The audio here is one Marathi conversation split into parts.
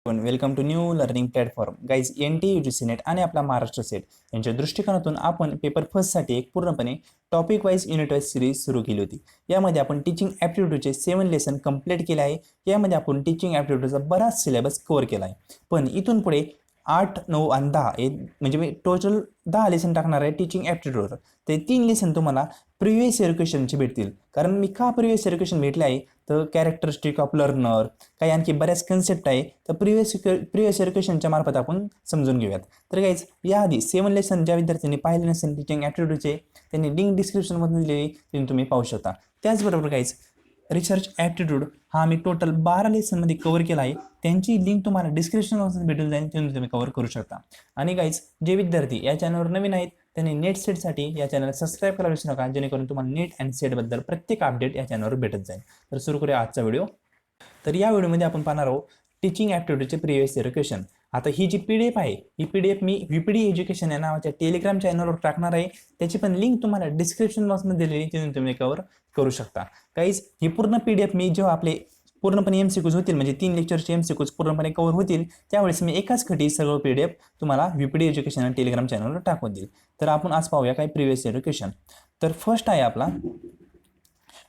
पण welcome to new learning platform guys NTUGC net आणि आपला महाराष्ट्र सेट यांच्या दृष्टिकोनातून आपण पेपर फर्स्टसाठी एक पूर्णपणे topic wise unit wise series सुरू केली होती. यामध्ये आपण टीचिंग ॲप्टिट्यूडचे 7 लेसन कंप्लीट केले आहे. यामध्ये आपण टीचिंग ॲप्टिट्यूडचा बराच सिलेबस कव्हर केला आहे. पण इथून पुढे 8, 9 आणि 10 म्हणजे मी टोटल 10 लेसन टाकणार आहे टीचिंग ॲप्टिट्यूडवर. ते 3 लेसन तुम्हाला प्रिव्हियस इयर क्वेश्चनचे भेटतील. कारण मी का प्रिव्हियस इयर क्वेश्चन भेटले आहे तर कॅरेक्टरिस्टिक ऑफ लर्नर काही आणखी बऱ्याच कन्सेप्ट आहे तर प्रिव्हियस इयर क्वेश्चनच्या मार्फत आपण समजून घेऊयात. तर गाईज याआधी 7 लेसन ज्या विद्यार्थ्यांनी पाहिले नसेल टीचिंग ॲप्टिट्यूडचे त्यांनी लिंक डिस्क्रिप्शनमधून दिलेली त्यांनी तुम्ही पाहू शकता. त्याचबरोबर गाईज रिसर्च ॲप्टिट्यूड हा मी टोटल 12 लेसनमध्ये कव्हर केला आहे. त्यांची लिंक तुम्हाला डिस्क्रिप्शनमध्ये भेटून जाईल त्यातून तुम्ही कव्हर करू शकता. आणि गाईज जे विद्यार्थी या चॅनलवर नवीन आहेत त्यांनी नेट सेटसाठी या चॅनल सबस्क्राईब करायला विसरू नका जेणेकरून तुम्हाला नेट अँड सेटबद्दल प्रत्येक अपडेट या चॅनलवर भेटत जाईल. तर सुरू करूया आजचा व्हिडिओ. तर या व्हिडिओमध्ये आपण पाहणार आहोत टीचिंग ॲप्टिट्यूडचे प्रिव्हियस इयर क्वेश्चन. आता ही जी PDF आहे ही PDF मी VPD एज्युकेशन या नावाच्या टेलिग्राम चॅनलवर टाकणार आहे. त्याची पण लिंक तुम्हाला डिस्क्रिप्शन बॉक्समध्ये दिलेली तिथून तुम्ही कव्हर करू शकता. गाईज ही पूर्ण PDF मी जेव्हा आपले पूर्णपणे MCQs होतील म्हणजे 3 लेक्चरचे MCQs पूर्णपणे कव्हर होतील त्यावेळेस मी एकाच खटी सगळं PDF तुम्हाला VPD एज्युकेशन आणि टेलिग्राम चॅनलवर टाकून देईल. तर आपण आज पाहूया काय प्रिव्हियस इयर क्वेश्चन. तर फर्स्ट आहे आपला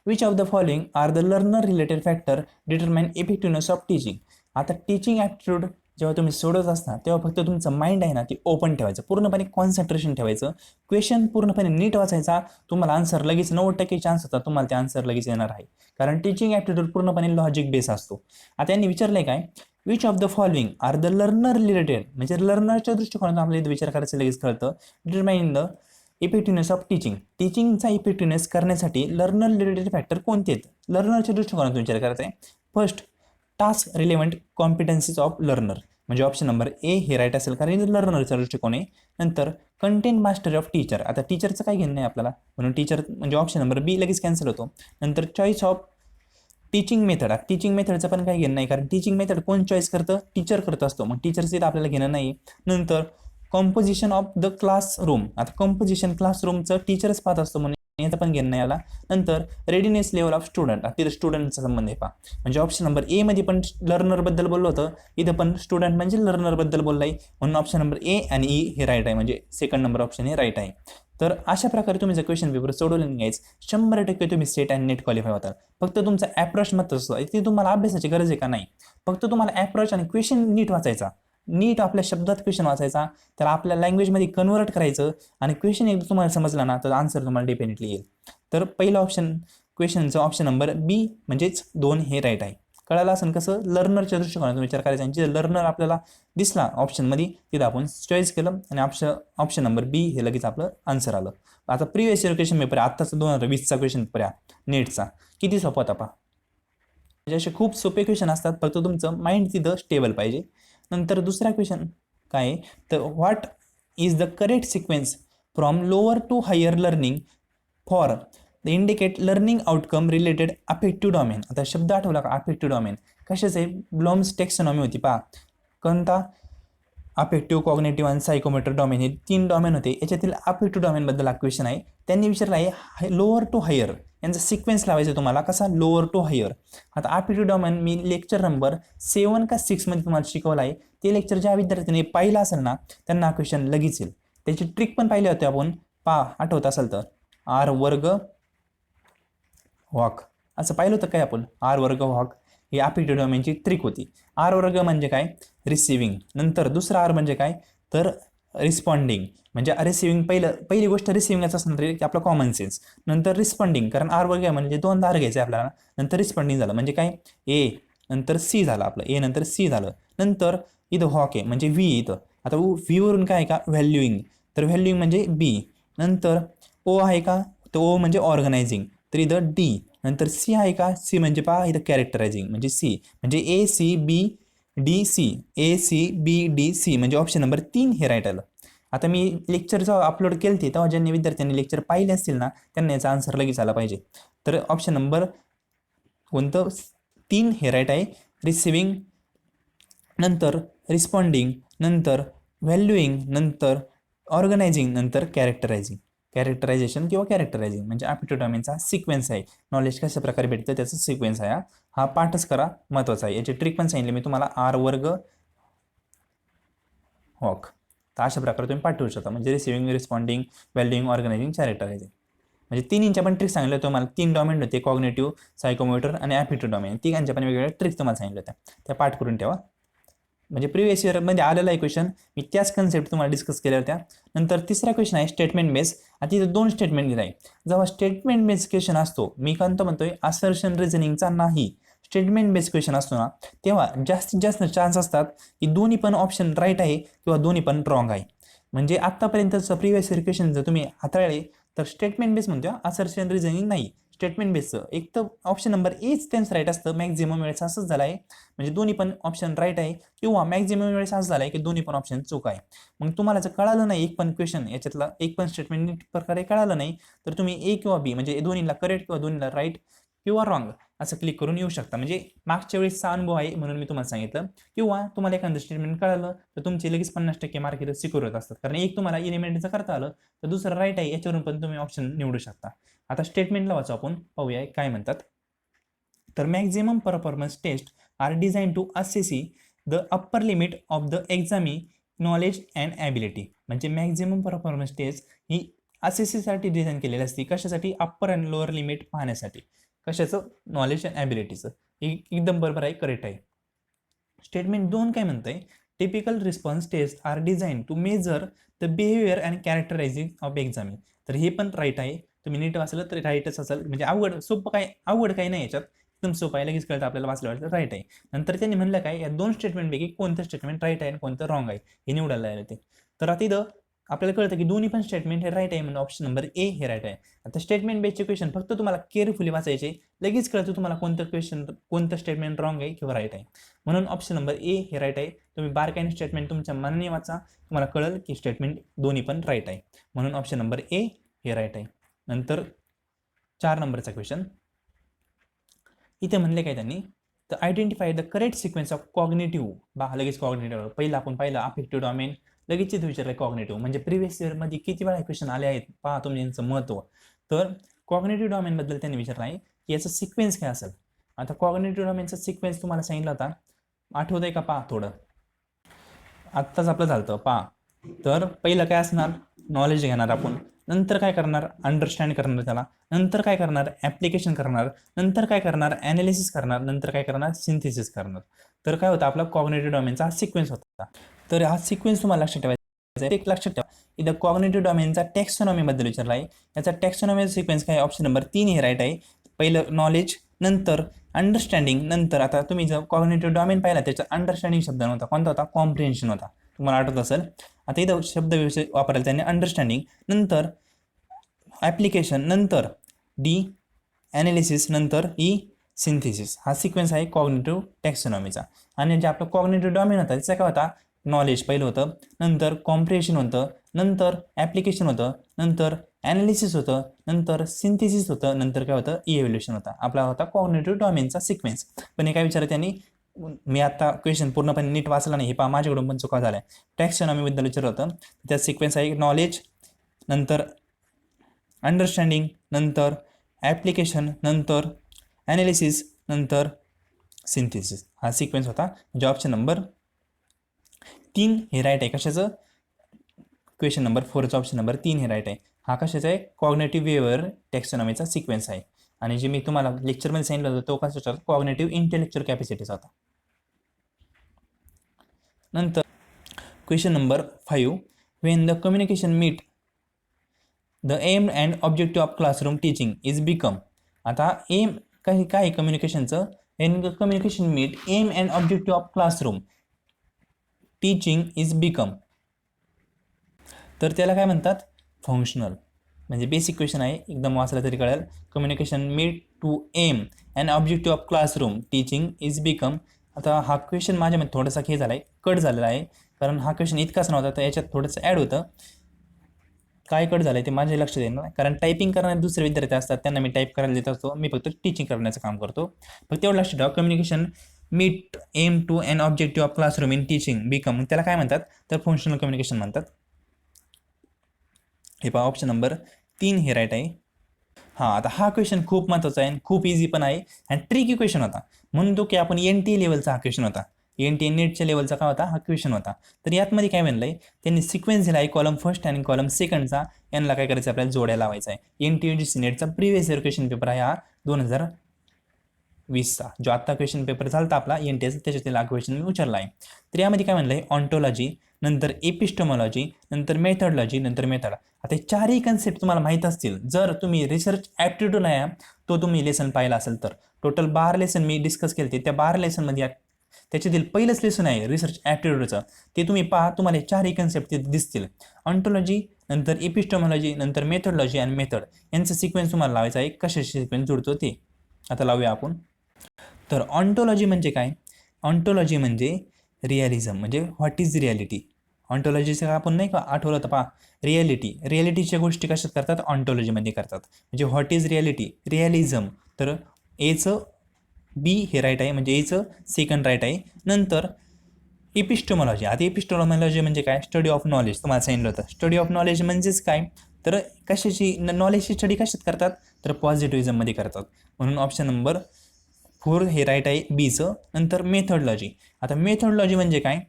which of the following are the learner related factor determine effectiveness of teaching. आता टीचिंग ॲप्टिट्यूड जेव्हा तुम्ही सोडत असता तेव्हा फक्त तुमचं माइंड आहे ना ते ओपन ठेवायचं, पूर्णपणे कॉन्सन्ट्रेशन ठेवायचं, क्वेश्चन पूर्णपणे नीट वाचायचा. तुम्हाला आन्सर लगेच 90% चान्स होता तुम्हाला ते आन्सर लगेच येणार आहे. कारण टीचिंग ॲप्टिट्यूड पूर्णपणे लॉजिक बेस असतो. आता यांनी विचारलंय काय which of the following are the learner related म्हणजे लर्नरच्या दृष्टिकोनातून आपल्याला विचार करायचं लगेच कळतं. Determine the effectiveness of teaching. टीचिंगचा इफेक्टिव्हनेस करण्यासाठी लर्नर रिलेटेड फॅक्टर कोणते आहेत लर्नरच्या दृष्टिकोनातून विचार करायचा आहे. First task relevant competencies of learner म्हणजे ऑप्शन नंबर ए हे राईट असेल कारण लर्नरचा दृष्टिकोन आहे. नंतर कंटेंट मास्टरी ऑफ टीचर. आता टीचरचं काय घेणं आहे आपल्याला म्हणून टीचर म्हणजे ऑप्शन नंबर बी लगेच कॅन्सल होतो. नंतर choice of teaching method. Teaching मेथडचं पण काही घेणं नाही कारण टीचिंग मेथड कोण चॉईस करतं टीचर करत असतो मग टीचरचं आपल्याला घेणं नाही. नंतर कॉम्पोजिशन ऑफ द क्लासरूम. आता कॉम्पोजिशन क्लासरूमचं टीचरच पाहत असतो म्हणून याचं पण घेणं नाही आला. नंतर रेडिनेस लेवल ऑफ स्टुडंट. तिथं स्टुडंटचा संबंध आहे पहा म्हणजे ऑप्शन नंबर ए मध्ये पण लर्नरबद्दल बोललं होतं इथं पण स्टुडंट म्हणजे लर्नरबद्दल बोललं आहे म्हणून ऑप्शन नंबर ए आणि ई हे राईट आहे म्हणजे सेकंड नंबर ऑप्शन हे राईट आहे. तर अशा प्रकारे तुम्ही जर क्वेश्चन पेपर सोडवले नाहीच 100% तुम्ही सेट आणि नेट क्वालिफाय होतात. फक्त तुमचा ॲप्रोच मत असतो ती तुम्हाला अभ्यासाची गरज आहे का नाही. फक्त तुम्हाला ॲप्रोच आणि क्वेश्चन नीट वाचायचा, नीट आपल्या शब्दात क्वेश्चन वाचायचा, त्याला आपल्या लँग्वेजमध्ये कन्वर्ट करायचं आणि क्वेश्चन एकदा तुम्हाला समजला ना तर आन्सर तुम्हाला डेफिनेटली येईल. तर पहिलं ऑप्शन क्वेश्चनचं ऑप्शन नंबर बी म्हणजेच 2 हे राईट आहे. कळालं असेल कसं लर्नरच्या दृष्टिकोनातून विचार करायचा आणि जिथं लर्नर आपल्याला दिसला ऑप्शनमध्ये तिथं आपण चॉईस केलं आणि ऑप्शन नंबर बी हे लगेच आपलं आन्सर आलं. आता प्रिव्हियस इयर क्वेश्चन पेपर आहे आत्ताचा 2020चा क्वेश्चन पेपर आहे नेटचा किती सोपा होता पहा. म्हणजे असे खूप सोपे क्वेश्चन असतात फक्त तुमचं माइंड तिथं स्टेबल पाहिजे. नंतर दुसरा क्वेश्चन काय तर what is the correct sequence from lower to higher learning for the indicate learning outcome related affective domain. आता शब्द आठवला का अफेक्टिव्ह डॉमेन कशाच आहे ब्लॉम्स टेक्सॉनॉमी होती पहा. कोणता अफेक्टिव्ह कॉग्नेटिव्ह आणि सायकोमोटर डॉमेन हे 3 डॉमेन होते. याच्यातील अफेक्टिव्ह डॉमेनबद्दल हा क्वेश्चन आहे. त्यांनी विचारला आहे लोअर टू हायर यांचा सिक्वेन्स लावायचा तुम्हाला कसा लोअर टू हायर. आता अफेक्टिव्ह डॉमेन मी लेक्चर नंबर 7 का 6 मध्ये तुम्हाला शिकवलं आहे. ते लेक्चर ज्या विद्यार्थ्यांनी पाहिलं असेल ना त्यांना हा क्वेश्चन लगेच येईल. त्याची ट्रिक पण पाहिली होती आपण आठवत असेल तर आर वर्ग वॉक असं पाहिलं होतं काय आपण आर वर्ग वॉक ही अफेक्टिव्ह डॉमेनची ट्रिक होती. आर वर्ग म्हणजे काय रिसिव्हिंग. नंतर दुसरा आर म्हणजे काय तर रिस्पॉन्डिंग म्हणजे रिसिव्हिंग पहिली गोष्ट रिसिव्हिंगच असणार की आपला कॉमन सेन्स. नंतर रिस्पॉन्डिंग कारण आर वर्ग म्हणजे 2 आर घ्यायचे आपल्याला. नंतर रिस्पॉन्डिंग झालं म्हणजे काय ए नंतर सी झालं आपलं ए नंतर सी झालं. नंतर इथं हॉक आहे म्हणजे व्ही इथं. आता व्हीवरून काय का व्हॅल्युईंग तर व्हॅल्युईंग म्हणजे बी. नंतर ओ आहे का तर ओ म्हणजे ऑर्गनायझिंग तर इथं डी. नंतर सी आहे का सी म्हणजे पहा इथं कॅरेक्टरायझिंग म्हणजे सी म्हणजे ACBDC ACBDC म्हणजे ऑप्शन नंबर 3 हे राईट आलं. आता मी लेक्चर जेव्हा अपलोड केले तेव्हा ज्यांनी विद्यार्थ्यांनी लेक्चर पाहिले असतील ना त्यांना याचा आन्सर लगेच आला पाहिजे. तर ऑप्शन नंबर कोणतं 3 हे राईट आहे. रिसिव्हिंग नंतर रिस्पॉन्डिंग नंतर व्हॅल्युईंग नंतर ऑर्गनायझिंग नंतर कॅरेक्टरायझेशन किंवा कॅरेक्टरायझिंग म्हणजे अफेक्टिव्ह डॉमेनचा सिक्वेन्स आहे. नॉलेज कशा प्रकारे भेटतं त्याचा सिक्वेन्स आहे. हा पाठच करा महत्त्वाचा आहे. याची ट्रिक पण सांगितली मी तुम्हाला आर वर्ग हॉक. तर अशा प्रकारे तुम्ही पाठवू शकता. म्हणजे रिसिव्हिंग, रिस्पॉन्डिंग, व्हॅल्युइंग, ऑर्गनायझिंग, कॅरेक्टरायझिंग. म्हणजे तिन्हींच्या पण ट्रिक्स सांगितलं तुम्हाला. 3 डॉमेन होते, कॉग्नेटिव्ह, सायकोमोटर आणि ॲप्टिट्यूड डॉमेन. तिघांच्या पण वेगवेगळ्या ट्रिक्स तुम्हाला सांगितल्या होत्या, त्या पाठ करून ठेवा. म्हणजे प्रिव्हियस इयरमध्ये आलेला आहे क्वेश्चन, मी त्याच कन्सेप्ट तुम्हाला डिस्कस केल्या होत्या. नंतर तिसरा क्वेश्चन आहे स्टेटमेंट बेस. आता तिथे 2 स्टेटमेंट दिलं आहे. जेव्हा स्टेटमेंट बेस क्वेश्चन असतो, मी कोणतं म्हणतोय, असर्शन रिझनिंगचा नाही, स्टेटमेंट बेस क्वेश्चन असतो ना, तेव्हा जास्तीत जास्त चान्स असतात की दोन्ही पण ऑप्शन राईट आहे किंवा दोन्ही पण रॉंग आहे. म्हणजे आत्तापर्यंतचं प्रिव्हियस इयर क्वेश्चन जर तुम्ही हाताळले तर स्टेटमेंट बेस म्हणतो, असर्शन रिझनिंग नाही. स्टेटमेंट बेसचं एक तर ऑप्शन नंबर एच त्यांचं राईट असतं, मॅक्झिमम वेळेस असंच झालं आहे. म्हणजे दोन्ही पण ऑप्शन राईट आहे, किंवा मॅक्झिमम वेळेस असं झालं आहे की दोन्ही पण ऑप्शन चूक आहे. मग तुम्हाला जर कळालं नाही एक पण क्वेश्चन, याच्यातला एक पण स्टेटमेंट नीट प्रकारे कळालं नाही, तर तुम्ही ए किंवा बी म्हणजे दोन्हीला करेक्ट किंवा दोन्हीला राईट किंवा रॉंग असं क्लिक करून येऊ शकता. म्हणजे मागच्या वेळेसचा अनुभव आहे म्हणून मी तुम्हाला सांगितलं. किंवा तुम्हाला एखादं स्टेटमेंट कळालं तर तुमचे लगेच 50% मार्क इथं सिक्युअर होत असतात. कारण एक तुम्हाला एलिमेंटचं करता आलं तर दुसरं राईट आहे, याच्यावरून पण तुम्ही ऑप्शन निवडू शकता. आता स्टेटमेंटला वाचू आपण, पाहूया काय म्हणतात. तर maximum performance test are design to assess the upper limit of the examinee knowledge and ability. म्हणजे मॅक्झिमम परफॉर्मन्स टेस्ट ही असेसीसाठी डिझाईन केलेली असते. कशासाठी? अप्पर अँड लोअर लिमिट पाहण्यासाठी. कशाचं? नॉलेज अँड ॲबिलिटीचं. एकदम बरोबर आहे, करेक्ट आहे. स्टेटमेंट 2 काय म्हणतंय, typical response test are design to measure the behaviour and characterising of examinee. तर हे पण राईट आहे. तुम्ही नीट वाचलं तर राईटच असेल. म्हणजे अवघड काही नाही याच्यात, एकदम सोपं आहे, लगेच कळतं आपल्याला वाचलं राईट आहे. नंतर त्यांनी म्हणलं काय, या 2 स्टेटमेंटपैकी कोणतं स्टेटमेंट राईट आहे आणि कोणतं रॉंग आहे हे निवडायला लागले ते. तर आता इथं आपल्याला कळतं की दोन्ही पण स्टेटमेंट हे राईट आहे, म्हणून ऑप्शन नंबर ए हे राईट आहे. आता स्टेटमेंट बेसचे क्वेश्चन फक्त तुम्हाला केअरफुली वाचायचे, लगेच कळतं तुम्हाला कोणतं स्टेटमेंट रॉंग आहे किंवा राईट आहे. म्हणून ऑप्शन नंबर ए हे राईट आहे. तुम्ही बारकाईने स्टेटमेंट तुमच्या मनाने वाचा, तुम्हाला कळेल की स्टेटमेंट दोन्ही पण राईट आहे. म्हणून ऑप्शन नंबर ए हे राईट आहे. नंतर 4 नंबरचा क्वेश्चन इथे म्हणले काय त्यांनी, तर identify the correct sequence of cognitive. लगेच कॉग्नेटिव्ह पहिला आपण पाहिलं अफेक्टिव्ह डॉमेन, लगेच विचारलं कॉग्नेटिव्ह. म्हणजे प्रिव्हियस इयरमध्ये किती वेळा क्वेश्चन आले आहेत पहा तुम्ही यांचं महत्त्व. तर कॉग्नेटिव्ह डॉमेनबद्दल त्यांनी विचारलं आहे की याचा सिक्वेन्स काय असेल. आता कॉग्नेटिव्ह डॉमेनचा सिक्वेन्स तुम्हाला सांगितला होता, आठवत आहे का? पहा थोडं, आत्ताच आपलं झालं पहा. तर पहिलं काय असणार, नॉलेज घेणार आपण, नंतर काय करणार, अंडरस्टँड करणार त्याला, नंतर काय करणार, ॲप्लिकेशन करणार, नंतर काय करणार, ॲनालिसिस करणार, नंतर काय करणार, सिंथेसिस करणार. तर काय होतं, आपला कॉग्नेटिव्ह डॉमेनचा हा सिक्वेन्स होता. तर हा सिक्वेन्स तुम्हाला लक्षात ठेवायचा आहे. एक लक्षात ठेवा, इथं कॉग्नेटिव्ह डॉमेनचा टॅक्सॉनॉमीबद्दल विचारला आहे. याचा टॅक्सॉनॉमीचा सिक्वेन्स काय, ऑप्शन नंबर 3 हे राईट आहे. पहिलं नॉलेज, नंतर अंडरस्टँडिंग, नंतर आता तुम्ही जर कॉग्नेटिव्ह डॉमेन पाहिला त्याचा अंडरस्टँडिंग शब्द नव्हता, कोणता होता, कॉम्प्रिहेन्शन होता, तुम्हाला आठवत असेल. आता इथं शब्द वापरायला त्याने अंडरस्टँडिंग, नंतर ॲप्लिकेशन, नंतर डी ॲनालिसिस, नंतर ई सिंथेसिस. हा सिक्वेन्स आहे कॉग्नेटिव्ह टॅक्सॉनॉमीचा. आणि जे आपलं कॉग्नेटिव्ह डॉमेन होता त्याचा काय होता, नॉलेज पहिलं होतं, नंतर कॉम्प्रिहेन्शन होतं, नंतर ॲप्लिकेशन होतं, नंतर ॲनालिसिस होतं, नंतर सिंथेसिस होतं, नंतर काय होतं, इव्हॅल्युएशन होता. आपला होता कॉग्नेटिव्ह डॉमेनचा सिक्वेन्स. पण हे काय विचारलं त्यांनी, मी आता क्वेश्चन पूर्णपणे नीट वाचला नाही, हे पहा माझ्याकडून पण चुका झाल्या. टॅक्सॉनॉमीबद्दल विचारलं होतं, त्या सिक्वेन्स आहे नॉलेज, नंतर अंडरस्टँडिंग, नंतर ॲप्लिकेशन, नंतर ॲनालिसिस, नंतर सिंथेसिस. हा सिक्वेन्स होता. म्हणजे ऑप्शन नंबर 3 हे राईट आहे. कशाचं, क्वेश्चन नंबर 4चा ऑप्शन नंबर 3 हे राईट आहे. हा कशाचा आहे, कॉग्नेटिव्ह बिहेवियर टॅक्सॉनॉमीचा सिक्वेन्स आहे. आणि जे मी तुम्हाला लेक्चरमध्ये सांगितलं होतं तो कशाचा, कॉग्नेटिव्ह इंटेलेक्च्युअल कॅपॅसिटीचा होता. नंतर question number 5, when the communication meet the aim and objective of classroom teaching is become. आता एम काय कम्युनिकेशनचं, when the communication meet aim and objective of classroom teaching is become. तर त्याला काय म्हणतात, फंक्शनल. म्हणजे बेसिक क्वेश्चन आहे, एकदम वाचला तरी कळेल. Communication meet to aim and objective of classroom teaching is become. आता हा क्वेश्चन माझ्यामध्ये थोडासा हे झाला आहे, कट झालेला आहे, कारण हा क्वेश्चन इतकाच नव्हता, तर याच्यात थोडंसं ॲड होतं. काय कट झालं आहे ते माझ्या लक्षात येईल ना, कारण टायपिंग करणारे दुसरे विद्यार्थी असतात, त्यांना मी टाईप करायला देत असतो, मी फक्त टीचिंग करण्याचं काम करतो. फक्त तेवढं लक्षात ठेवा, communication meet aim to and objective of classroom in teaching become, त्याला काय म्हणतात, तर फंक्शनल कम्युनिकेशन म्हणतात. हे पहा ऑप्शन नंबर 3 हे राईट आहे. हां, आता हा क्वेश्चन खूप महत्त्वाचा आहे, खूप इझी पण आहे आणि ट्रिकी क्वेश्चन होता. म्हणून तो की आपण NTA लेवलचा हा क्वेश्चन होता. NTA नेटच्या लेवलचा काय होता, हा क्वेश्चन होता. तर यातमध्ये काय बनलंय, त्यांनी सिक्वेन्स दिला आहे कॉलम फर्स्ट आणि कॉलम सेकंडचा, यांना काय करायचं आपल्याला जोड्या लावायचा आहे. NTA UGC नेटचा प्रिव्हियस इयर क्वेश्चन पेपर आहे हा 2020चा, जो आत्ता क्वेश्चन पेपर झाला आपला NTA त्याच्यातील हा क्वेश्चन मी विचारला आहे. तर यामध्ये काय म्हणलंय, ऑन्टोलॉजी, नंतर एपिस्टोमॉलॉजी, नंतर मेथडॉलॉजी, नंतर मेथड. आता हे चारही कन्सेप्ट तुम्हाला माहीत असतील जर तुम्ही रिसर्च ॲप्टिट्यूड आहे तो तुम्ही लेसन पाहिला असेल तर. टोटल 12 लेसन मी डिस्कस केले, त्या 12 लेसनमध्ये त्याच्यातील पहिलंच लेसन आहे रिसर्च ॲप्टिट्यूडचं, ते तुम्ही पहा, तुम्हाला हे चारही कन्सेप्ट तिथे दिसतील. ऑन्टोलॉजी, नंतर एपिस्टोमॉलॉजी, नंतर मेथडॉलॉजी आणि मेथड यांचं सिक्वेन्स तुम्हाला लावायचा आहे. कशाशी सिक्वेन्स जुळतो ते आता लावूया आपण. तर ऑन्टोलॉजी म्हणजे काय, ऑन्टोलॉजी म्हणजे रिअलिझम, म्हणजे व्हॉट इज रिॲलिटी. ऑन्टोलॉजीचं आपण नाही का आठवलं तर पहा, रिॲलिटीच्या गोष्टी कशात करतात, ऑन्टोलॉजीमध्ये करतात. म्हणजे व्हॉट इज रिॲलिटी, रिॲलिझम. तर एचं बी हे राईट आहे, म्हणजे एचं सेकंड राईट आहे. नंतर एपिस्टोमॉलॉजी. आता एपिस्टोमॉलॉजी म्हणजे काय, स्टडी ऑफ नॉलेज. तुम्हाला सांगितलं होतं स्टडी ऑफ नॉलेज म्हणजेच काय, तर कशाची नॉलेजची स्टडी कशात करतात, तर पॉझिटिव्हिझममध्ये करतात. म्हणून ऑप्शन नंबर 4 हे राईट आहे बीचं. नंतर मेथडॉलॉजी. आता मेथडॉलॉजी म्हणजे काय,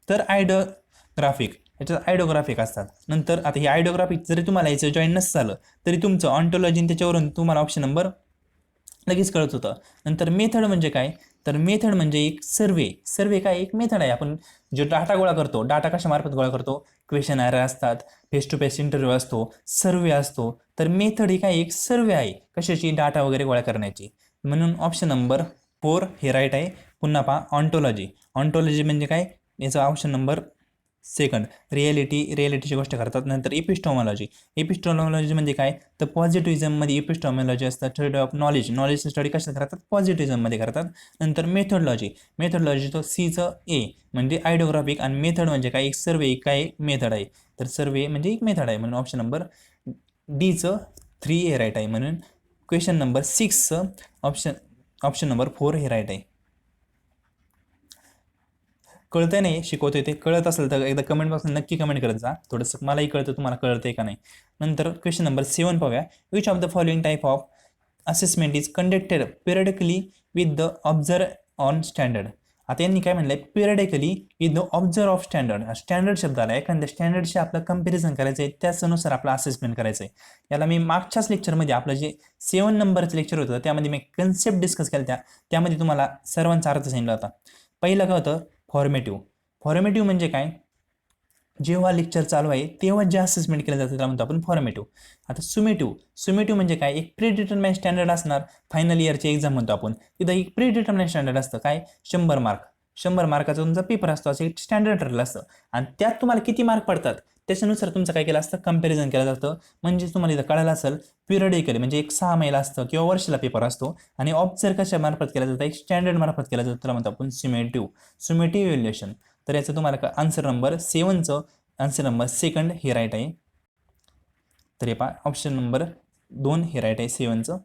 तर आयडिओग्राफिक, याच्यात आयडिओग्राफिक असतात. नंतर आता हे आयडिओग्राफिक जरी तुम्हाला याचं जॉईन नसतं झालं तरी तुमचं ऑन्टोलॉजी त्याच्यावरून तुम्हाला ऑप्शन नंबर लगेच कळत होतं. नंतर मेथड म्हणजे काय, तर मेथड म्हणजे एक सर्वे काय एक मेथड आहे. आपण जो डाटा गोळा करतो, डाटा कशामार्फत गोळा करतो, क्वेश्चन ॲरे असतात, फेस टू फेस इंटरव्ह्यू असतो, सर्वे असतो. तर मेथड ही काय एक सर्वे आहे, कशाची, डाटा वगैरे गोळा करण्याची. म्हणून ऑप्शन नंबर 4 हे राईट आहे. पुन्हा पहा ऑन्टोलॉजी म्हणजे काय, याचा ऑप्शन नंबर सेकंड, रिॲलिटीची गोष्ट करतात. नंतर एपिस्टोमॉलॉजी म्हणजे काय, तर पॉझिटिव्हिझममध्ये एपिस्टोमॉलॉजी असतात. स्टडी ऑफ नॉलेजची स्टडी कशात करतात, पॉझिटिव्हिझममध्ये करतात. नंतर मेथडॉलॉजी तो सीचं ए म्हणजे आयडिओग्राफिक, आणि मेथड म्हणजे काय, एक सर्वे काय मेथड आहे. तर सर्वे म्हणजे एक मेथड आहे. म्हणून ऑप्शन नंबर डीचं 3 हे राईट आहे. म्हणून क्वेश्चन नंबर 6चं ऑप्शन नंबर 4 हे राईट आहे. कळतंय नाही शिकवतोय ते, कळत असेल तर एकदा कमेंट बॉक्स नक्की कमेंट करत जा, थोडंसं मलाही कळतं तुम्हाला कळतंय का नाही. नंतर क्वेश्चन नंबर 7 पाहूया. Which of the following type of assessment is conducted periodically with the observe on standard. आता यांनी काय म्हणलंय, periodically with the observe of standard शब्द आला. एखाद्या स्टँडर्डशी आपलं कम्पॅरिझन करायचं आहे, त्याच्यानुसार आपलं असेसमेंट करायचं आहे. याला मी मागच्याच लेक्चरमध्ये आपलं जे 7 नंबरचं लेक्चर होतं त्यामध्ये मी कन्सेप्ट डिस्कस केला, त्यामध्ये तुम्हाला सर्वांचा अर्थ सांगितला होता. पहिलं काय होतं, फॉर्मेटिव्ह म्हणजे काय, जेव्हा लेक्चर चालू आहे तेव्हा जे असेसमेंट केलं जातं त्याला म्हणतो आपण फॉर्मेटिव्ह. आता सुमेटिव्ह म्हणजे काय, एक प्रीडिटर्माइंड स्टँडर्ड असणार. फायनल इयरची एक्झाम म्हणतो आपण, तिथं एक प्रीडिटर्माइंड स्टँडर्ड असतं. काय, 100 मार्काचा तुमचा पेपर असतो, असं एक स्टँडर्ड ठरलं असतं. आणि त्यात तुम्हाला किती मार्क पडतात त्याच्यानुसार तुमचं काय केलं असतं, कम्पॅरिझन केलं जातं. म्हणजे तुम्हाला इथं कळालं असेल, पिरियडिकली म्हणजे एक 6 महिना असतं किंवा वर्षाला पेपर असतो. आणि ऑब्झर्व कशा मार्फत केला जातं, एक स्टँडर्ड मार्फत केला जातो, त्याला म्हणतो आपण सुमेटिव्ह इव्हॅल्युएशन. तर याचं तुम्हाला आन्सर नंबर 7चं आन्सर नंबर सेकंड हे राईट आहे. तर हे पहा ऑप्शन नंबर 2 हे राईट आहे 7चं.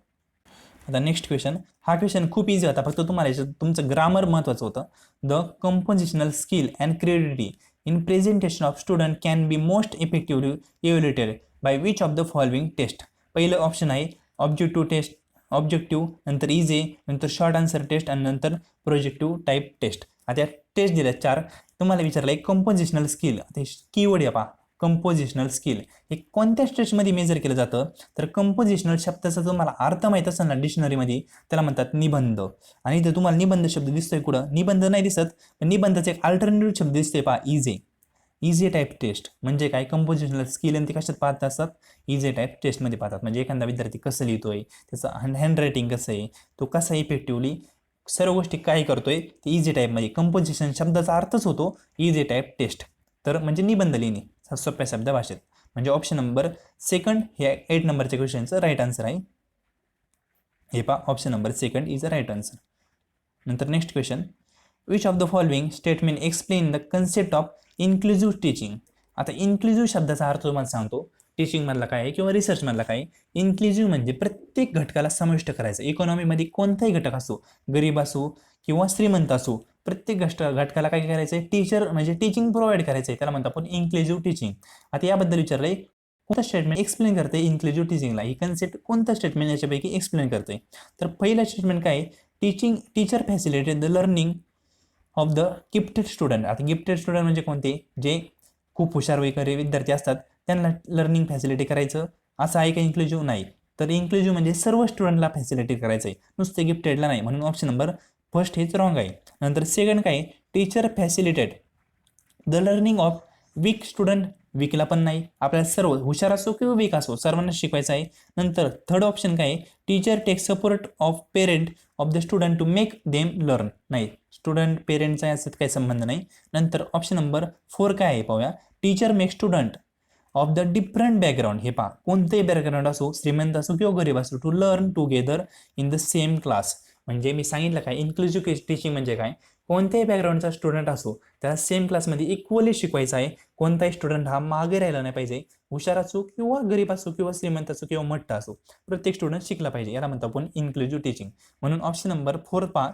आता नेक्स्ट क्वेश्चन, हा क्वेश्चन खूप इझी होता, फक्त तुम्हाला याच्यात तुमचं ग्रामर महत्त्वाचं होतं. The compositional skill and creativity in presentation of student can be most effectively evaluated by which of the following test. पहिलं ऑप्शन आहे ऑब्जेक्टिव्ह, नंतर इझे, नंतर शॉर्ट आन्सर टेस्ट, आणि नंतर प्रोजेक्टिव्ह टाईप टेस्ट. आता या टेस्ट दिल्या 4. तुम्हाला विचारलं आहे कंपोजिशनल स्किल. आता कीवर्ड आहे पहा, कंपोजिशनल स्किल हे कोणत्या स्टेजमध्ये मेजर केलं जातं, तर कंपोजिशनल शब्दाचा तुम्हाला अर्थ माहीत असेल ना डिक्शनरीमध्ये, त्याला म्हणतात निबंध. आणि इथं तुम्हाला निबंध शब्द दिसतोय, कुठं निबंध नाही दिसत, पण निबंधाचा एक अल्टरनेटिव्ह शब्द दिसतोय पहा, इझे टाईप टेस्ट. म्हणजे काय, कंपोजिशनल स्किल आणि ते कशात पाहत असतात, इझे टाईप टेस्टमध्ये पाहतात. म्हणजे एखादा विद्यार्थी कसं लिहितोय, त्याचं हँडरायटिंग कसं आहे, तो कसा इफेक्टिव्हली सर्व गोष्टी काय करतोय, ते इझी टाईपमध्ये. कंपोजिशन शब्दाचा अर्थच होतो इझी टाईप टेस्ट, तर म्हणजे निबंध लिहिणे सोप्या शब्द भाषेत. म्हणजे ऑप्शन नंबर सेकंड हे 8 नंबरच्या क्वेश्चनचं राईट आन्सर आहे. हे पहा option number second is a right answer. नंतर next question, which of the following statement explain the concept of inclusive teaching. आता इन्क्लुझिव्ह शब्दाचा अर्थ तुम्हाला सांगतो, टीचिंगमधला काय आहे किंवा रिसर्चमधला काय. इन्क्लुझिव्ह म्हणजे प्रत्येक घटकाला समाविष्ट करायचं. इकॉनॉमीमध्ये कोणताही घटक असो, गरीब असो किंवा श्रीमंत असो, प्रत्येक घटकाला काय करायचं आहे, टीचर म्हणजे टीचिंग प्रोव्हाइड करायचं आहे, त्याला म्हणतो आपण इन्क्लुझिव्ह टीचिंग. आता याबद्दल विचारलंय, कोणतं स्टेटमेंट एक्सप्लेन करते इन्क्लुझिव्ह टीचिंगला, ही कन्सेप्ट कोणतं स्टेटमेंट याच्यापैकी एक्सप्लेन करते. तर पहिलं स्टेटमेंट काय, teacher facilitate the learning of the gifted student. आता गिफ्टेड स्टुडंट म्हणजे कोणते, जे खूप हुशार वगैरे विद्यार्थी असतात त्यांना लर्निंग फॅसिलिटी करायचं असं आहे का इन्क्लुझिव्ह? नाही. तर इन्क्लुझिव्ह म्हणजे सर्व स्टुडंटला फॅसिलिटी करायचं आहे, नुसते गिफ्टेडला नाही. म्हणून ऑप्शन नंबर फर्स्ट हेच रॉंग आहे. नंतर सेकंड काय, teacher facilitate the learning of weak student. वीकला पण नाही, आपल्याला सर्व हुशार असो किंवा वीक असो सर्वांना शिकवायचं आहे. नंतर थर्ड ऑप्शन काय, teacher take support of parent of the student to make them learn. नाही, स्टुडंट पेरेंटचा याच्यात काही संबंध नाही. नंतर ऑप्शन नंबर 4 काय आहे पाहूया, teacher make student of the different background. हे पहा, कोणतेही बॅकग्राऊंड असो, श्रीमंत असो किंवा गरीब असो, to learn together in the same class. म्हणजे मी सांगितलं काय, इन्क्लुझिव्ह टीचिंग म्हणजे काय, कोणत्याही बॅकग्राऊंडचा स्टुडंट असो त्याला सेम क्लासमध्ये इक्वली शिकवायचं आहे. कोणताही स्टुडंट हा मागे राहिला नाही पाहिजे, हुशार असो किंवा गरीब असो किंवा श्रीमंत असो किंवा मोठा असो, प्रत्येक स्टुडंट शिकला पाहिजे. याला म्हणतो आपण इन्क्लुझिव्ह टीचिंग. म्हणून ऑप्शन नंबर 4 पहा,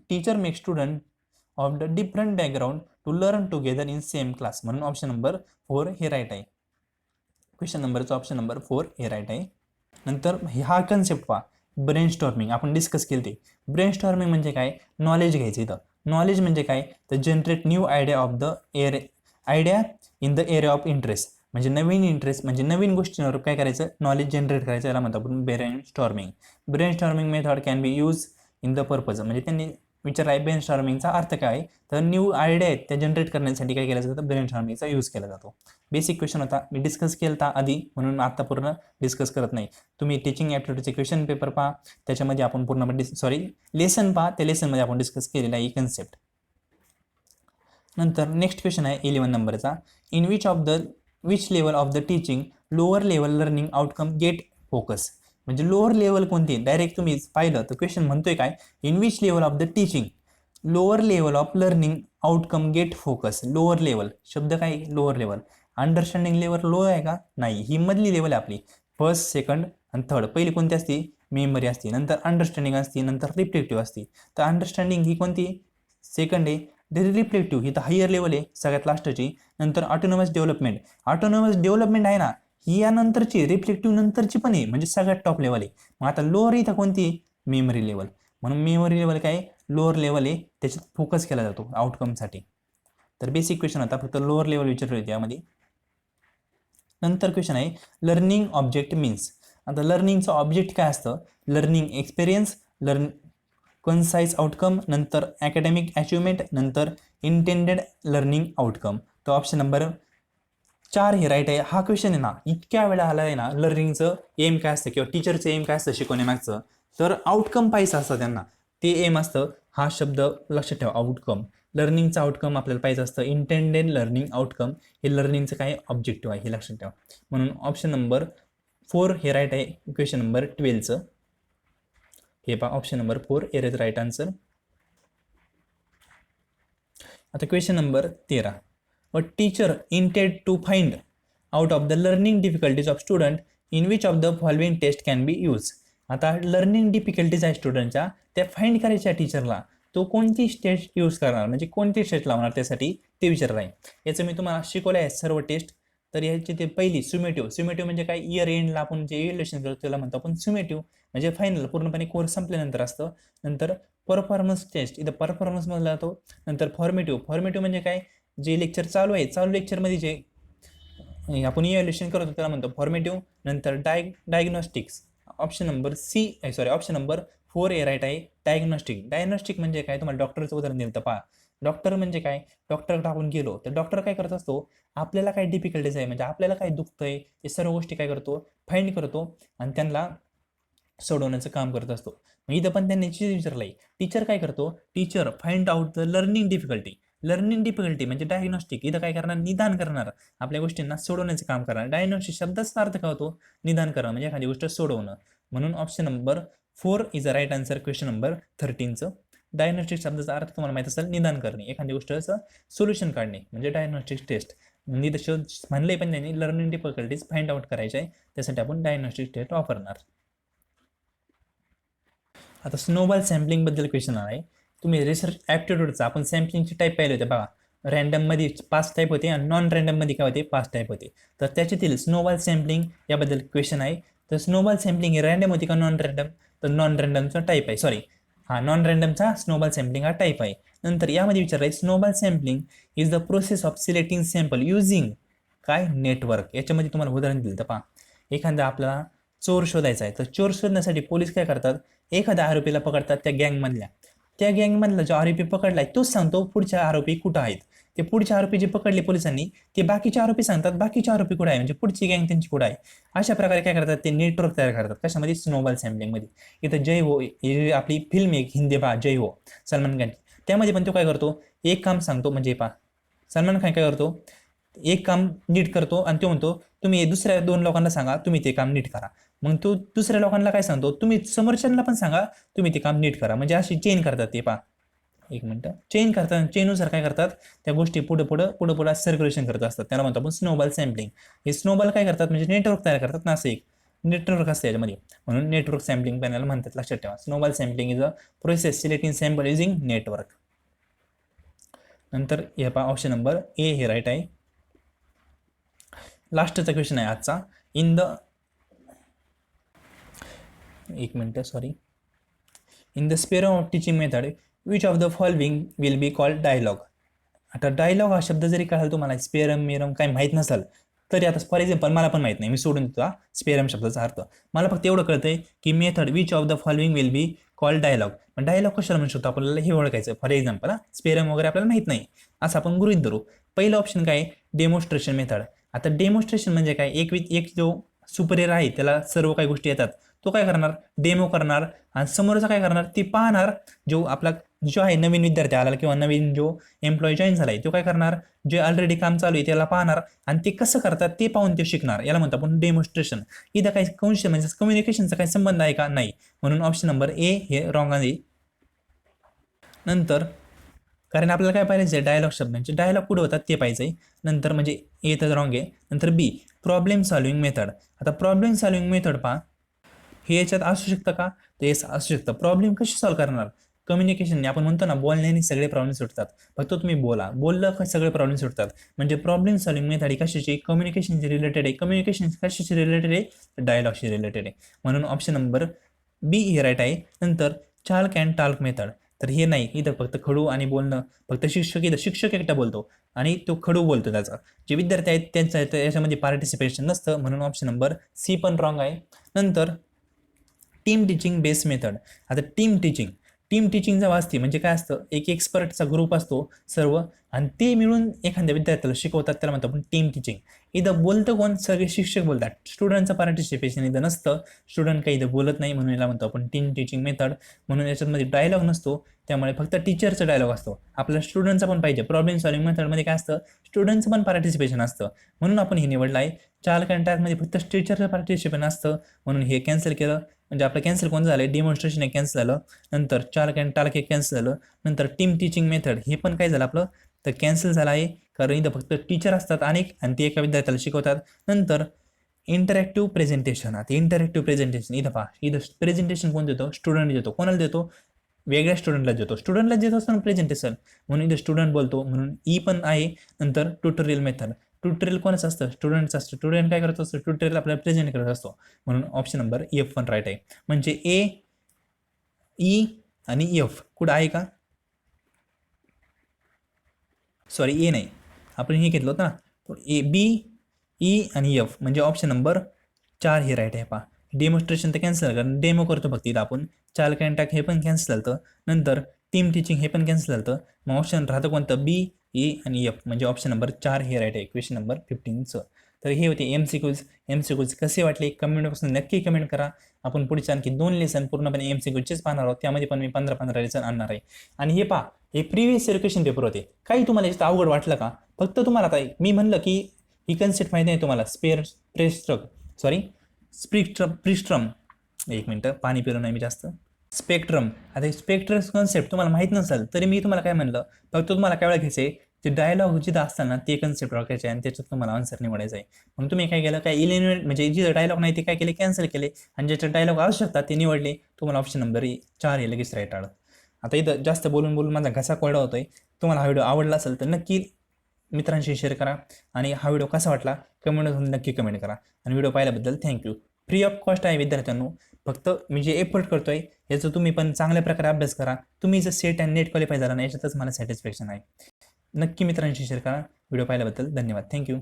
teacher make student of the different background to learn together in same class. म्हणून ऑप्शन नंबर 4 हे राईट आहे. क्वेश्चन नंबरचा ऑप्शन नंबर 4 हे राईट आहे. नंतर हा कन्सेप्ट पहा, ब्रेन स्टॉर्मिंग आपण डिस्कस केली ते. ब्रेन स्टॉर्मिंग म्हणजे काय, नॉलेज घ्यायचं. इथं नॉलेज म्हणजे काय, तर generate new idea of the idea in the area of interest. म्हणजे नवीन इंटरेस्ट म्हणजे नवीन गोष्टींवर काय करायचं, नॉलेज जनरेट करायचं. याला म्हणतो आपण brain storming. Brain storming method can be use in the purpose. म्हणजे त्यांनी विचार आहे ब्रेन स्टॉर्मिंगचा अर्थ काय, तर न्यू आयडिया आहेत त्या जनरेट करण्यासाठी काय केलं जातं, ब्रेन स्टॉर्मिंगचा यूज केला जातो. बेसिक क्वेश्चन होता, मी डिस्कस केला आधी म्हणून आता पूर्ण डिस्कस करत नाही. तुम्ही टीचिंग ॲप्टिट्यूडचे क्वेश्चन पेपर पहा, त्याच्यामध्ये आपण पूर्ण लेसन पहा, त्या लेसनमध्ये आपण डिस्कस केलेला आहे कन्सेप्ट. नंतर नेक्स्ट क्वेश्चन आहे 11 नंबरचा, in which level of the teaching lower level learning outcome get focus. म्हणजे लोअर लेवल कोणती, डायरेक्ट तुम्ही पाहिलं तर क्वेश्चन म्हणतोय काय, in which level of the teaching lower level of learning outcome get focus. Lower level शब्द काय, lower level. Understanding level low आहे का, नाही, ही मधली लेवल आहे आपली. फर्स्ट, सेकंड आणि थर्ड. पहिली कोणती असते, मेमरी असते, नंतर अंडरस्टँडिंग असते, नंतर रिफ्लेक्टिव्ह असते. तर अंडरस्टँडिंग ही कोणती, सेकंड आहे. रिफ्लेक्टिव्ह ही तर हायर लेवल आहे सगळ्यात लास्टची. नंतर ऑटोनॉमस डेव्हलपमेंट. ऑटोनॉमस डेव्हलपमेंट आहे ना, ही या नंतरची, रिफ्लेक्टिव्ह नंतरची पण आहे, म्हणजे सगळ्यात टॉप लेवल आहे. मग आता लोअर इथं कोणती, मेमरी लेवल. म्हणून मेमरी लेवल काय, लोअर लेवल आहे, त्याच्यात फोकस केला जातो आउटकमसाठी. तर बेसिक क्वेश्चन आता फक्त लोअर लेवल विचारले होते यामध्ये. नंतर क्वेश्चन आहे, लर्निंग ऑब्जेक्ट मीन्स. आता लर्निंगचं ऑब्जेक्ट काय असतं, लर्निंग एक्सपिरियन्स, कन्साइज आउटकम, नंतर अकॅडमिक अचिव्हमेंट, नंतर इंटेंडेड लर्निंग आउटकम. तर ऑप्शन नंबर 4 हे राईट आहे. हा क्वेश्चन आहे ना, इतक्या वेळा आला आहे ना, लर्निंगचं एम काय असतं किंवा टीचरचं एम काय असतं शिकवण्यामागचं, तर आउटकम पाहिजे असतं त्यांना, ते एम असतं. हा शब्द लक्षात ठेवा, आउटकम. लर्निंगचं आउटकम आपल्याला पाहिजे असतं. इंटेंडेड लर्निंग आउटकम हे लर्निंगचं काय ऑब्जेक्टिव्ह आहे, हे लक्षात ठेवा. म्हणून ऑप्शन नंबर 4 हे राईट आहे. क्वेश्चन नंबर 12चं हे पहा, option number 4 is right answer. आता question number 13, a teacher intend to find out of the learning difficulties of student in which of the following test can be use. आता लर्निंग डिफिकल्टीज आहे स्टुडंटच्या, त्या फाइंड करायच्या टीचरला, तो कोणती टेस्ट यूज करणार, म्हणजे कोणती टेस्ट लावणार त्यासाठी ते विचारलं आहे. याचं मी तुम्हाला शिकवलं आहे सर्व टेस्ट. तर याची ते पहिली सुमेटिव्ह म्हणजे काय, इयर एंडला आपण जे इव्हॅल्युएशन करतो त्याला म्हणतो आपण सुमेटिव्ह, म्हणजे फायनल पूर्णपणे कोर्स संपल्यानंतर असतं. नंतर परफॉर्मन्स टेस्ट, इथं परफॉर्मन्स मधला जातो. नंतर फॉर्मेटिव्ह म्हणजे काय, जे लेक्चर चालू आहे, चालू लेक्चरमध्ये जे आपण इव्हॅल्युएशन करतो त्याला म्हणतो फॉर्मेटिव्ह. नंतर डायग्नोस्टिक्स, ऑप्शन नंबर 4 ए राईट आहे. डायग्नोस्टिक म्हणजे काय, तुम्हाला डॉक्टरचं उदाहरण दिलं तर पहा. डॉक्टर म्हणजे काय, डॉक्टरकडे आपण गेलो तर डॉक्टर काय करत असतो, आपल्याला काय डिफिकल्टीज आहे, म्हणजे आपल्याला काय दुखतंय, हे सर्व गोष्टी काय करतो, फाइंड करतो आणि त्यांना सोडवण्याचं काम करत असतो. मग इथं पण त्यांनी विचारलं आहे, टीचर काय करतो, teacher find out the learning difficulty म्हणजे डायग्नोस्टिक. इथं काय करणार, निदान करणार, आपल्या गोष्टींना सोडवण्याचं काम करणार. डायग्नोस्टिक शब्दाचा अर्थ काय होतो, निदान करणं, म्हणजे एखादी गोष्ट सोडवणं. म्हणून option number 4 is a right answer. Question number 13चं डायग्नोस्टिक शब्दाचा अर्थ तुम्हाला माहित असेल, निदान करणे, एखादी गोष्टचं सोल्युशन काढणे, म्हणजे डायग्नोस्टिक टेस्ट. म्हणजे तसं म्हणलंय पण त्यांनी लर्निंग डिफिकल्टीज फाइंड आउट करायचे आहे, त्यासाठी आपण डायग्नोस्टिक टेस्ट वापरणार. आता स्नोबॉल सॅम्पलिंग बद्दल क्वेश्चन आहे. तुम्ही रिसर्च ॲप्टिट्यूडचा आपण सॅम्पलिंगचे टाईप पाहिले होते बघा. रँडममध्ये 5 टाईप होते आणि नॉन रँडममध्ये काय होते, 5 टाईप होते. तर त्याच्यातील स्नोबॉल सॅम्पलिंग याबद्दल क्वेश्चन आहे. तर स्नोबॉल सॅम्पलिंग ही रँडम होती का नॉन रँडम, तर नॉन रँडमचा टाईप आहे. हा नॉन रँडमचा स्नोबॉल सॅम्पलिंग हा टाईप आहे. नंतर यामध्ये विचारलं snowball sampling is the process of selecting sample using काय नेटवर्क. याच्यामध्ये तुम्हाला उदाहरण दिलं तर पहा, एखादा आपल्याला चोर शोधायचा आहे, तर चोर शोधण्यासाठी पोलीस काय करतात, एखाद्या आरोपीला पकडतात त्या गँगमधल्या. त्या गँगमधला जो आरोपी पकडलाय तोच सांगतो पुढच्या आरोपी कुठं आहेत. ते पुढचे आरोपी जे पकडले पोलिसांनी ते बाकीचे आरोपी सांगतात बाकीचे आरोपी कुठे आहे, म्हणजे पुढची गँग त्यांची कुठे आहे. अशा प्रकारे काय करतात ते नेटवर्क तयार करतात. कशामध्ये, स्नोबॉल सॅम्पलिंगमध्ये. इथं जय हो ही आपली फिल्म एक हिंदी पहा जय हो सलमान खान, त्यामध्ये पण तो काय करतो, एक काम सांगतो. म्हणजे पहा सलमान खान काय करतो, एक काम नीट करतो आणि तो म्हणतो तुम्ही दुसऱ्या 2 लोकांना सांगा तुम्ही ते काम नीट करा. मग तो दुसऱ्या लोकांना काय सांगतो, तुम्ही समोरच्यांना पण सांगा तुम्ही ते काम नीट करा. म्हणजे अशी चेन करतात ते पहा. एक मिनिट, चेन करतात. चेननुसार काय करतात, त्या गोष्टी पुढे पुढे सर्क्युलेशन करत असतात. त्याला म्हणतो आपण स्नोबॉल सॅम्पलिंग. हे स्नोबॉल काय करतात, म्हणजे नेटवर्क तयार करतात ना, असं एक नेटवर्क असते याच्यामध्ये. म्हणून नेटवर्क सॅम्पलिंग पण याला म्हणतात, लक्षात ठेवा. Snowball sampling is a process selecting sample using network. नंतर हे पहा ऑप्शन नंबर ए हे राईट आहे. लास्टचा क्वेश्चन आहे आजचा. इन द एक minute sorry in the spectrum of teaching method which of the following will be called dialogue. आता डायलॉग हा शब्द जरी कळाला तुम्हाला, स्पेरम मेरम काही माहीत नसेल तरी, आता फॉर एक्झाम्पल मला पण माहीत नाही, मी सोडून देतो स्पेरम शब्दाचा अर्थ. मला फक्त एवढं कळतंय की method which of the following will be called dialogue. पण डायलॉग कशाला म्हणू शकतो आपल्याला हे ओळखायचं. फॉर एक्झाम्पल स्पेरम वगैरे आपल्याला माहीत नाही असं आपण गृहीत धरू. पहिलं ऑप्शन काय, डेमॉन्स्ट्रेशन मेथड. आता डेमॉन्स्ट्रेशन म्हणजे काय, एक जो सुपरियर आहे त्याला सर्व काही गोष्टी येतात, तो काय करणार, डेमो करणार. आणि समोरचा काय करणार, ते पाहणार. जो आपला जो आहे नवीन विद्यार्थी आला किंवा नवीन जो एम्प्लॉई जॉईन झाला आहे तो काय करणार, जे ऑलरेडी काम चालू आहे त्याला पाहणार आणि ते कसं करतात ते पाहून ते शिकणार. याला म्हणतो आपण डेमॉन्स्ट्रेशन. इथं काही कौशल्य म्हणजे कम्युनिकेशनचा काही संबंध आहे का, नाही. म्हणून ऑप्शन नंबर ए हे रॉंग आहे. नंतर कारण आपल्याला काय पाहिजे, डायलॉग शब्द म्हणजे डायलॉग कुठे होतात ते पाहिजे. नंतर म्हणजे ए तर रॉंग आहे. नंतर बी प्रॉब्लेम सॉल्विंग मेथड. आता प्रॉब्लेम सॉल्विंग मेथड पहा, हे याच्यात असू शकतं का, तर हे असू शकतं. प्रॉब्लेम कशी सॉल्व्ह करणार, कम्युनिकेशनने. आपण म्हणतो ना बोलण्याने सगळे प्रॉब्लेम सुटतात. फक्त तुम्ही बोललं का सगळे प्रॉब्लेम सुटतात. म्हणजे प्रॉब्लेम सॉल्विंग मेथड कशाची, कम्युनिकेशनची रिलेटेड आहे. कम्युनिकेशन कशाशी रिलेटेड आहे, डायलॉगशी रिलेटेड आहे. म्हणून ऑप्शन नंबर बी हे राईट आहे. नंतर चाल्क अँड टाल्क मेथड, तर हे नाही. इथं फक्त खडू आणि बोलणं, फक्त शिक्षक एकटा बोलतो आणि तो खडू बोलतो. त्याचा जे विद्यार्थी आहेत त्यांचं याच्यामध्ये पार्टिसिपेशन नसतं. म्हणून ऑप्शन नंबर सी पण रॉंग आहे. नंतर टीम टीचिंग बेस मेथड. आता टीम टीचिंगचा वाचते म्हणजे काय असतं, एक एक्सपर्टचा ग्रुप असतो सर्व आणि ते मिळून एखाद्या विद्यार्थ्याला शिकवतात, त्याला म्हणतो आपण टीम टीचिंग. इथं बोलतं कोण, सगळे शिक्षक बोलतात. स्टुडंटचं पार्टिसिपेशन इथं नसतं, स्टुडंट काही इथं बोलत नाही. म्हणून याला म्हणतो आपण टीम टीचिंग मेथड. म्हणून याच्यामध्ये डायलॉग नसतो, त्यामुळे फक्त टीचरचा डायलॉग असतो. आपल्या स्टुडंटचा पण पाहिजे. प्रॉब्लेम सॉल्विंग मेथडमध्ये काय असतं, स्टुडंटचं पण पार्टिसिपेशन असतं. म्हणून आपण हे निवडलं आहे. चाल्क अँड टाल्कमध्ये फक्त टीचरचं पार्टिसिपेशन असतं, म्हणून हे कॅन्सल केलं. म्हणजे आपलं कॅन्सल कोण झालं, डेमॉन्स्ट्रेशन हे कॅन्सल झालं. नंतर चाल्क अँड टाल्क हे कॅन्सल झालं. नंतर टीम टीचिंग मेथड हे पण काय झालं आपलं, तर कॅन्सल झालं आहे. कारण इथं फक्त टीचर असतात अनेक आणि ते एका विद्यार्थ्याला शिकवतात. नंतर इंटरॅक्टिव्ह प्रेझेंटेशन. आता इंटरॅक्टिव्ह प्रेझेंटेशन इथं पहा, इथं प्रेझेंटेशन कोण देतो, स्टुडंट देतो. कोणाला देतो, वेगळ्या स्टुडंटला देतो. स्टुडंटला देत असताना प्रेझेंटेशन, म्हणून इथं स्टुडंट बोलतो. म्हणून ई पण आहे. नंतर ट्युटोरियल मेथड. ट्युटोरियल कोणाचं असतं, स्टुडंटचं असतं. स्टुडंट काय करत असतो, ट्युटोरियल आपल्याला प्रेझेंट करत असतो. म्हणून ऑप्शन नंबर एफ पण राईट आहे. म्हणजे ए, ई आणि एफ कुठं आहे का, सॉरी ए नाही, आपण हे घेतलं होतं ना, ए बी ई आणि एफ म्हणजे ऑप्शन नंबर 4 हे राईट आहे. पहा डेमॉन्स्ट्रेशन तर कॅन्सल, कारण डेमो करतो फक्त इथं आपण. चाल्क अँड टाल्क हे पण कॅन्सल झालं. नंतर टीम टीचिंग हे पण कॅन्सल झालं. मग ऑप्शन राहतं कोणतं, बी ई आणि एफ म्हणजे ऑप्शन नंबर 4 हे राईट आहे. क्वेश्चन नंबर 15चं. तर हे होते एमसीक्यूज कसे वाटले कमेंटपासून नक्की कमेंट करा. आपण पुढचे आणखी 2 लेसन पूर्णपणे एमसीक्यूचेच पाहणार आहोत. त्यामध्ये पण मी 15 लेसन आणणार आहे. आणि हे पहा, हे प्रिव्हियस इयर क्वेश्चन पेपर होते. काही तुम्हाला याचं अवघड वाटलं का, फक्त तुम्हाला आता मी म्हणलं की ही कन्सेप्ट माहिती नाही तुम्हाला, प्रिस्ट्रम, एक मिनटं पाणी पिलं नाही मी जास्त. स्पेक्ट्रम. आता स्पेक्ट्रम कन्सेप्ट तुम्हाला माहीत नसेल तरी मी तुम्हाला काय म्हणलं, फक्त तुम्हाला काय ओळखायचं आहे, ते डायलॉग जिथं असताना ते कन्सेप्ट ओळखायचे आणि त्याच्यात तुम्हाला आन्सर निवडायचं आहे. म्हणून तुम्ही काय केलं, काय इलिमिनेट म्हणजे जिथं डायलॉग नाही ते काय केले, कॅन्सल केले आणि ज्याचे डायलॉग असू शकतात ते निवडले. तुम्हाला ऑप्शन नंबर 4 हे लगेच राईट आलं. आता इथं जास्त बोलून माझा घसा कोरडा होतोय. तुम्हाला हा व्हिडिओ आवडला असेल तर नक्की मित्रांशी शेअर करा आणि हा व्हिडिओ कसा वाटला कमेंटमध्ये नक्की कमेंट करा आणि व्हिडिओ पाहिल्याबद्दल थँक्यू. फ्री ऑफ कॉस्ट आहे विद्यार्थ्यांनो. फक्त मी जे एफर्ट करतोय याचा तुम्ही पण चांगल्या प्रकारे अभ्यास करा. तुम्ही जर सेट आणि नेट क्वालिफाय झाला ना याच्यातच मला सॅटिस्फॅक्शन आहे. नक्की मित्रांशी शेअर करा. व्हिडिओ पाहिल्याबद्दल धन्यवाद. थँक्यू.